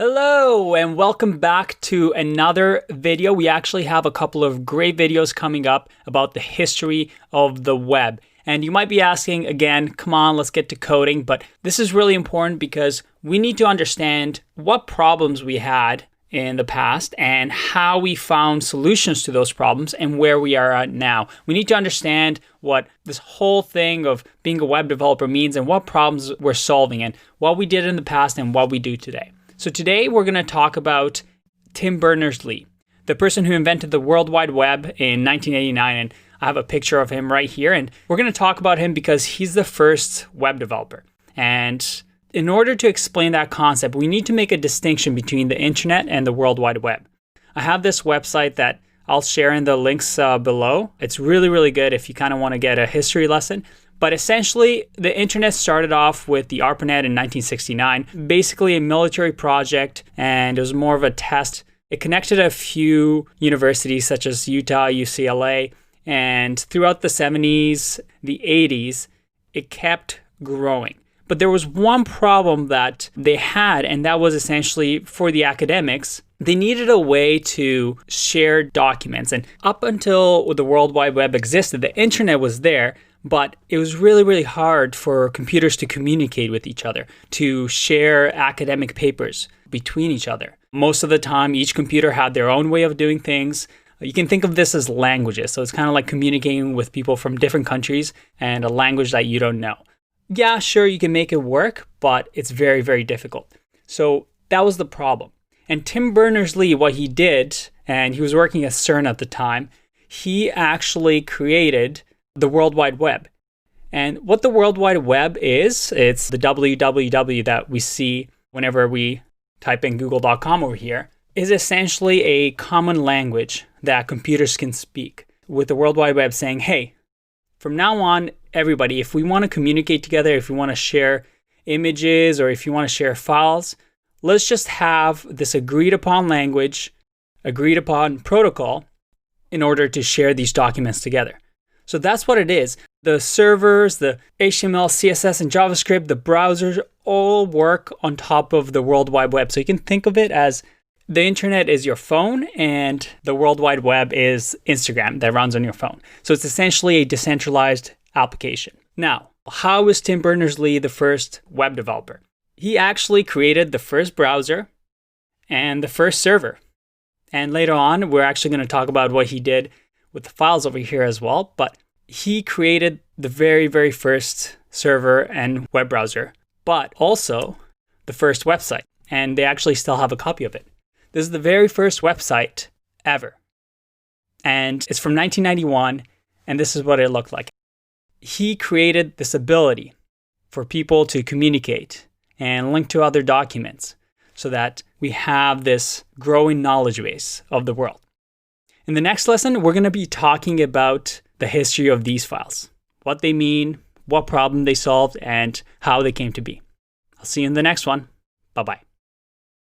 Hello and welcome back to another video. We actually have a couple of great videos coming up about the history of the web. And you might be asking again, come on, let's get to coding. But this is really important because we need to understand what problems we had in the past and how we found solutions to those problems and where we are at now. We need to understand what this whole thing of being a web developer means and what problems we're solving and what we did in the past and what we do today. So today we're going to talk about Tim Berners-Lee, the person who invented the World Wide Web in 1989. And I have a picture of him right here. And we're going to talk about him because he's the first web developer. And in order to explain that concept, we need to make a distinction between the internet and the World Wide Web. I have this website that I'll share in the links below. It's really, really good if you kind of want to get a history lesson. But essentially, the internet started off with the ARPANET in 1969, basically a military project, and it was more of a test. It connected a few universities such as Utah, UCLA, and throughout the 70s, the 80s, it kept growing. But there was one problem that they had, and that was essentially for the academics. They needed a way to share documents. And up until the World Wide Web existed, the internet was there, but it was really, really hard for computers to communicate with each other, to share academic papers between each other. Most of the time, each computer had their own way of doing things. You can think of this as languages. So it's kind of like communicating with people from different countries and a language that you don't know. Yeah, sure, you can make it work, but it's very, very difficult. So that was the problem. And Tim Berners-Lee, what he did, and he was working at CERN at the time, he actually created the World Wide Web. And what the World Wide Web is, it's the www that we see whenever we type in google.com over here, is essentially a common language that computers can speak. With the World Wide Web saying, hey, from now on, everybody, if we want to communicate together, if we want to share images or if you want to share files, let's just have this agreed upon language, agreed upon protocol in order to share these documents together. So that's what it is. The servers, the HTML, CSS, and JavaScript, the browsers all work on top of the World Wide Web. So you can think of it as the internet is your phone and the World Wide Web is Instagram that runs on your phone. So it's essentially a decentralized application. Now, how is Tim Berners-Lee the first web developer? He actually created the first browser and the first server. And later on, we're actually going to talk about what he did with the files over here as well. But he created the very, very first server and web browser, but also the first website. And they actually still have a copy of it. This is the very first website ever. And it's from 1991, and this is what it looked like. He created this ability for people to communicate and link to other documents so that we have this growing knowledge base of the world. In the next lesson, we're going to be talking about the history of these files, what they mean, what problem they solved, and how they came to be. I'll see you in the next one. Bye-bye.